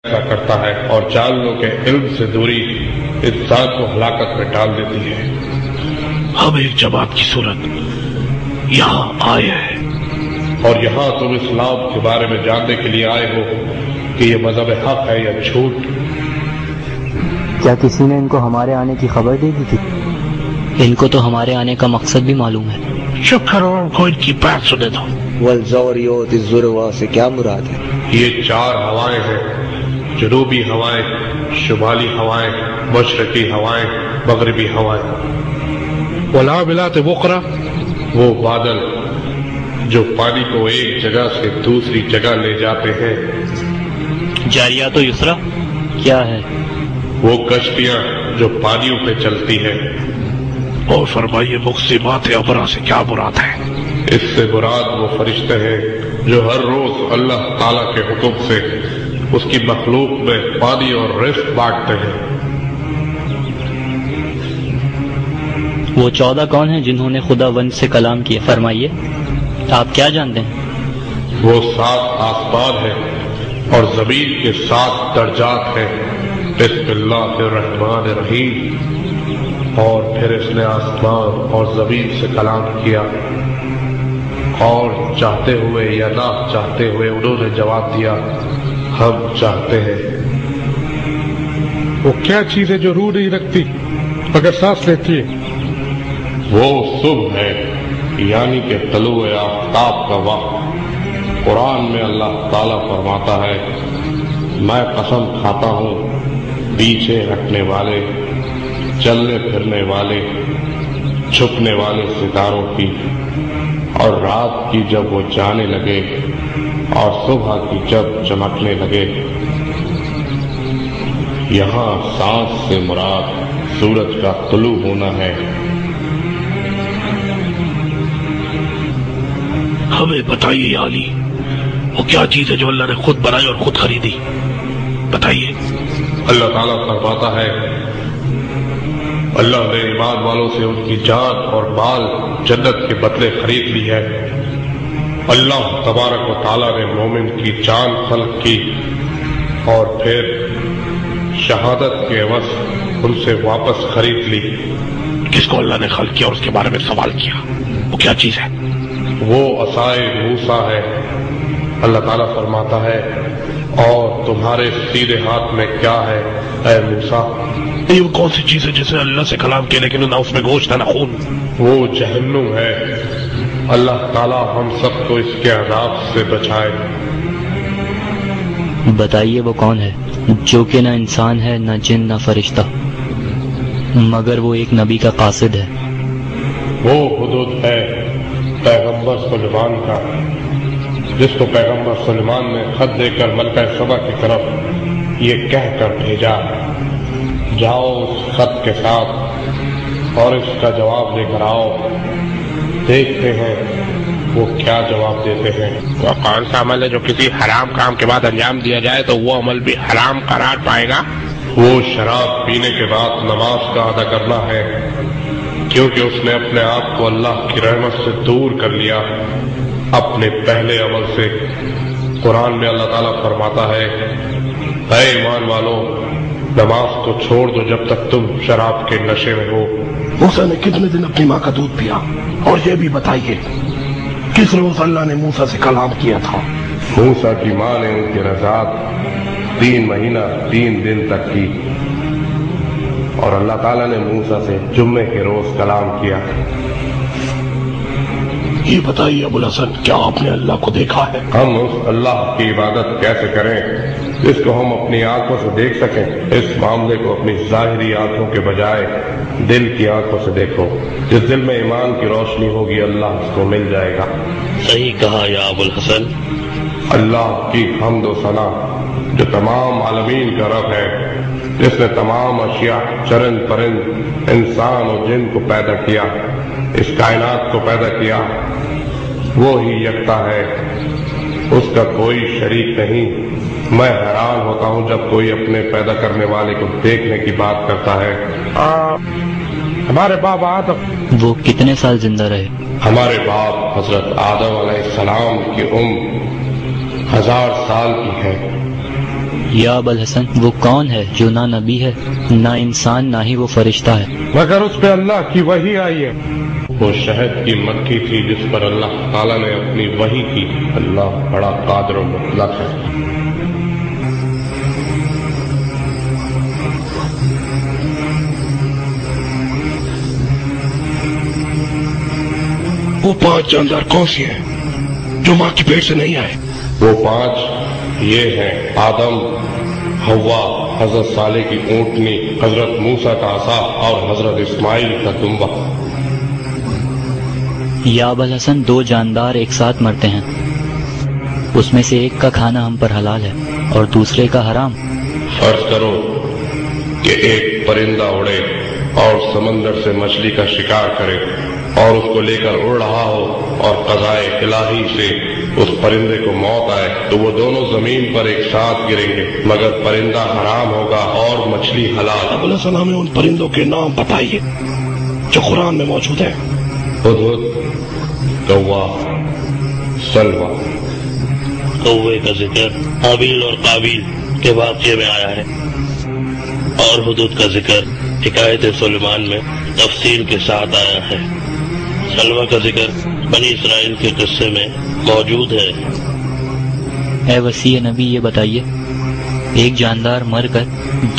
ایسا کرتا ہے اور جان لو کہ علم سے دوری انسان کو ہلاکت میں ڈال دیتی ہے۔ ہم ایک جماعت کی صورت یہاں آئے ہیں اور یہاں تم اسلام کے بارے میں جاننے کے لیے آئے ہو کہ یہ مذہب حق ہے یا جھوٹ۔ کیا کسی نے ان کو ہمارے آنے کی خبر دے دی تھی؟ ان کو تو ہمارے آنے کا مقصد بھی معلوم ہے۔ چپ کرو، ان کو ان کی بات سنے دو۔ والزوریات الذروا سے کیا مراد ہے؟ یہ 4 ہوائیں ہیں، جنوبی ہوائیں، شمالی ہوائیں، مشرقی ہوائیں، مغربی ہوائیں۔ والعاملات وقرا، وہ بادل جو پانی کو ایک جگہ سے دوسری جگہ لے جاتے ہیں۔ جاریات و یسرا کیا ہے؟ وہ کشتیاں جو پانیوں پہ چلتی ہیں۔ اور فرمائیے مقسمات ابرا سے کیا مراد ہے؟ اس سے مراد وہ فرشتے ہیں جو ہر روز اللہ تعالیٰ کے حکم سے اس کی مخلوق میں پانی اور رزق بانٹتے ہیں۔ وہ 14 کون ہیں جنہوں نے خدا وند سے کلام کیا؟ فرمائیے، آپ کیا جانتے ہیں؟ وہ 7 آسمان ہیں اور زمین کے 7 درجات ہیں۔ بسم اللہ الرحمن الرحیم۔ اور پھر اس نے آسمان اور زمین سے کلام کیا، اور چاہتے ہوئے یا نہ چاہتے ہوئے انہوں نے جواب دیا، ہم چاہتے ہیں۔ وہ کیا چیز ہے جو روح نہیں رکھتی مگر سانس لیتی ہے؟ وہ صبح ہے، یعنی کہ طلوع آفتاب کا وقت۔ قرآن میں اللہ تعالیٰ فرماتا ہے، میں قسم کھاتا ہوں پیچھے ہٹنے والے، چلنے پھرنے والے، چھپنے والے ستاروں کی، اور رات کی جب وہ جانے لگے اور صبح کی جب چمکنے لگے۔ یہاں سانس سے مراد سورج کا طلوع ہونا ہے۔ ہمیں بتائیے یا علی، وہ کیا چیز ہے جو اللہ نے خود بنائی اور خود خریدی؟ بتائیے۔ اللہ تعالیٰ فرماتا ہے، اللہ نے ایمان والوں سے ان کی جان اور مال جنت کے بدلے خرید لی ہے۔ اللہ تبارک و تعالیٰ نے مومن کی جان خلق کی اور پھر شہادت کے عوض ان سے واپس خرید لی۔ کس کو اللہ نے خلق کیا اور اس کے بارے میں سوال کیا؟ وہ کیا چیز ہے؟ وہ عصائے موسیٰ ہے۔ اللہ تعالیٰ فرماتا ہے، اور تمہارے سیدھے ہاتھ میں کیا ہے اے موسیٰ؟ یہ وہ کون سی چیز ہے جسے اللہ سے کلام کیا لیکن نہ اس میں گوشت ہے نہ خون؟ وہ جہنم ہے۔ اللہ تعالیٰ ہم سب کو اس کے عذاب سے بچائے۔ بتائیے وہ کون ہے جو کہ نہ انسان ہے، نہ جن، نہ فرشتہ، مگر وہ ایک نبی کا قاصد ہے۔ وہ حدود ہے پیغمبر سلیمان کا، جس کو پیغمبر سلیمان نے خط دے کر ملکہ سبا کی طرف یہ کہہ کر بھیجا، جاؤ اس خط کے ساتھ اور اس کا جواب لے کر آؤ، دیکھتے ہیں وہ کیا جواب دیتے ہیں۔ وہ کون سا عمل ہے جو کسی حرام کام کے بعد انجام دیا جائے تو وہ عمل بھی حرام قرار پائے گا؟ وہ شراب پینے کے بعد نماز کا ادا کرنا ہے، کیونکہ اس نے اپنے آپ کو اللہ کی رحمت سے دور کر لیا اپنے پہلے عمل سے۔ قرآن میں اللہ تعالیٰ فرماتا ہے، اے ایمان والو، نماز کو چھوڑ دو جب تک تم شراب کے نشے میں ہو۔ موسیٰ نے کتنے دن اپنی ماں کا دودھ پیا؟ اور یہ بھی بتائیے کس روز اللہ نے موسیٰ سے کلام کیا تھا؟ موسیٰ کی ماں نے ان کی رضاعت 3 مہینہ 3 دن تک کی، اور اللہ تعالیٰ نے موسیٰ سے جمعے کے روز کلام کیا۔ یہ بتائیے ابو الحسن، کیا آپ نے اللہ کو دیکھا ہے؟ ہم اس اللہ کی عبادت کیسے کریں جس کو ہم اپنی آنکھوں سے دیکھ سکیں؟ اس معاملے کو اپنی ظاہری آنکھوں کے بجائے دل کی آنکھوں سے دیکھو۔ جس دل میں ایمان کی روشنی ہوگی اللہ اس کو مل جائے گا۔ صحیح کہا یا ابو الحسن۔ اللہ کی حمد و ثنا جو تمام عالمین کا رب ہے، جس نے تمام اشیاء، چرند پرند، انسان اور جن کو پیدا کیا، اس کائنات کو پیدا کیا، وہ ہی یکتا ہے، اس کا کوئی شریک نہیں۔ میں حیران ہوتا ہوں جب کوئی اپنے پیدا کرنے والے کو دیکھنے کی بات کرتا ہے۔ ہمارے باپ آدم وہ کتنے سال زندہ رہے؟ ہمارے باپ حضرت آدم علیہ السلام کی عمر 1000 سال کی ہے۔ یا ابا الحسن، وہ کون ہے جو نہ نبی ہے نہ انسان نہ ہی وہ فرشتہ ہے؟ مگر اس پہ اللہ کی وحی آئی ہے۔ وہ شہد کی مکھی تھی جس پر اللہ تعالیٰ نے اپنی وحی کی۔ اللہ بڑا قادر و مطلق ہے۔ وہ 5 جاندار کون سی ہیں جو ماں کی پیٹ سے نہیں آئے؟ وہ 5 یہ ہیں: آدم، حوا، حضرت صالح کی اونٹنی، حضرت موسیٰ کا عصا اور حضرت اسماعیل کا دمبا۔ یا ابا الحسن، 2 جاندار ایک ساتھ مرتے ہیں، اس میں سے ایک کا کھانا ہم پر حلال ہے اور دوسرے کا حرام۔ فرض کرو کہ ایک پرندہ اڑے اور سمندر سے مچھلی کا شکار کرے اور اس کو لے کر اڑ رہا ہو اور قضائے الہی سے اس پرندے کو موت آئے تو وہ دونوں زمین پر ایک ساتھ گریں گے، مگر پرندہ حرام ہوگا اور مچھلی حلال۔ ابو الحسن، ہمیں ان پرندوں کے نام بتائیے جو قرآن میں موجود ہیں۔ ہدہد، کوا، سلوا۔ کوے کا ذکر حابیل اور قابیل کے واقعے میں آیا ہے، اور ہدہد کا ذکر حکایت سلیمان میں تفصیل کے ساتھ آیا ہے۔ سلوا کا ذکر بنی اسرائیل کے قصے میں موجود ہے۔ اے وسیع نبی، یہ بتائیے، ایک جاندار مر کر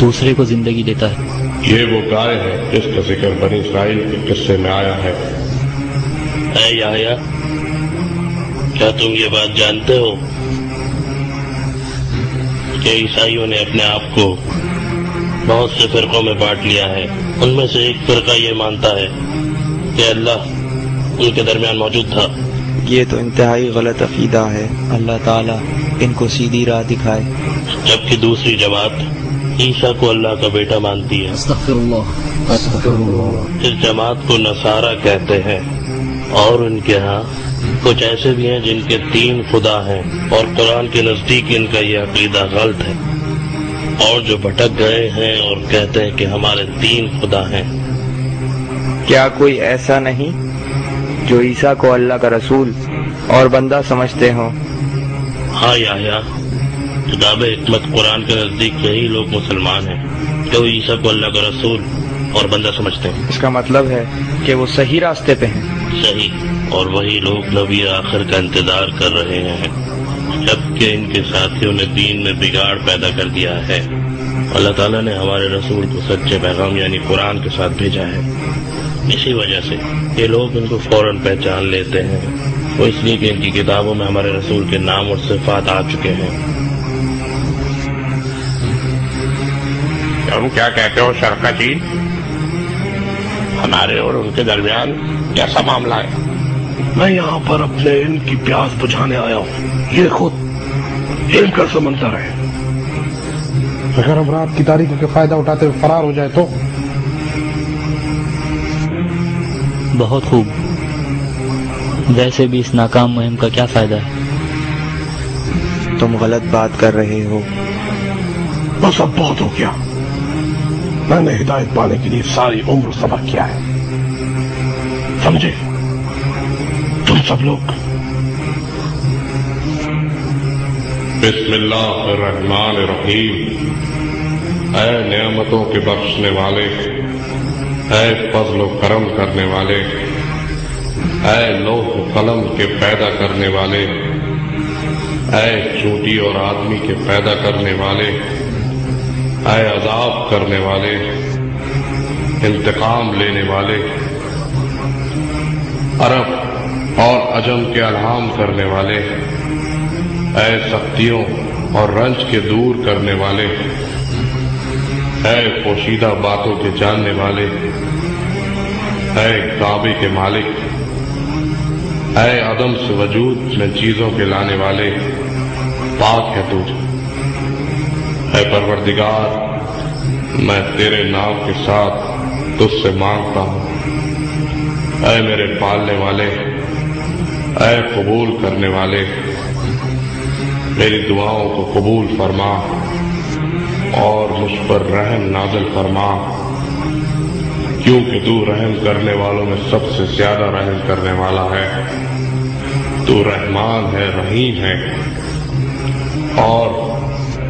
دوسرے کو زندگی دیتا ہے، یہ وہ گائے ہے جس کا ذکر بنی اسرائیل کے قصے میں آیا ہے۔ اے یحییٰ، کیا تم یہ بات جانتے ہو کہ عیسائیوں نے اپنے آپ کو بہت سے فرقوں میں بانٹ لیا ہے؟ ان میں سے ایک فرقہ یہ مانتا ہے کہ اللہ ان کے درمیان موجود تھا۔ یہ تو انتہائی غلط عقیدہ ہے، اللہ تعالیٰ ان کو سیدھی راہ دکھائے۔ جبکہ دوسری جماعت عیسیٰ کو اللہ کا بیٹا مانتی ہے۔ اس جماعت کو نصارہ کہتے ہیں، اور ان کے ہاں کچھ ایسے بھی ہیں جن کے 3 خدا ہیں، اور قرآن کے نزدیک ان کا یہ عقیدہ غلط ہے۔ اور جو بھٹک گئے ہیں اور کہتے ہیں کہ ہمارے 3 خدا ہیں۔ کیا کوئی ایسا نہیں جو عیسیٰ کو اللہ کا رسول اور بندہ سمجھتے ہوں؟ ہاں یحییٰ، کتاب حکمت قرآن کے نزدیک یہی لوگ مسلمان ہیں جو عیسیٰ کو اللہ کا رسول اور بندہ سمجھتے ہیں۔ اس کا مطلب ہے کہ وہ صحیح راستے پہ ہیں۔ صحیح، اور وہی لوگ نبی آخر کا انتظار کر رہے ہیں، جبکہ ان کے ساتھیوں نے دین میں بگاڑ پیدا کر دیا ہے۔ اللہ تعالیٰ نے ہمارے رسول کو سچے پیغام یعنی قرآن کے ساتھ بھیجا ہے، اسی وجہ سے یہ لوگ ان کو فوراً پہچان لیتے ہیں، وہ اس لیے کہ ان کی کتابوں میں ہمارے رسول کے نام اور صفات آ چکے ہیں۔ تم کیا کہتے ہو شرکتی؟ ہمارے اور ان کے درمیان کیسا معاملہ ہے؟ میں یہاں پر اپنے علم کی پیاس بجھانے آیا ہوں، یہ خود علم کا سمندر ہے۔ اگر ہم رات کی تاریکی کا فائدہ اٹھاتے ہوئے فرار ہو جائے تو؟ بہت خوب، ویسے بھی اس ناکام مہم کا کیا فائدہ ہے؟ تم غلط بات کر رہے ہو۔ بس اب بہت ہو گیا، میں نے ہدایت پانے کے لیے ساری عمر صبر کیا ہے، سمجھے تم سب لوگ؟ بسم اللہ الرحمن الرحیم۔ اے نعمتوں کے بخشنے والے، اے فضل و کرم کرنے والے، اے لوح و قلم کے پیدا کرنے والے، اے چونٹی اور آدمی کے پیدا کرنے والے، اے عذاب کرنے والے، انتقام لینے والے، عرب اور عجم کے الہام کرنے والے، اے سختیوں اور رنج کے دور کرنے والے، اے پوشیدہ باتوں کے جاننے والے، اے کعبے کے مالک، اے عدم سے وجود میں چیزوں کے لانے والے، پاک ہے تجھ۔ اے پروردگار، میں تیرے نام کے ساتھ تجھ سے مانگتا ہوں۔ اے میرے پالنے والے، اے قبول کرنے والے، میری دعاؤں کو قبول فرما اور مجھ پر رحم نازل فرما، کیونکہ تو رحم کرنے والوں میں سب سے زیادہ رحم کرنے والا ہے۔ تو رحمان ہے، رحیم ہے، اور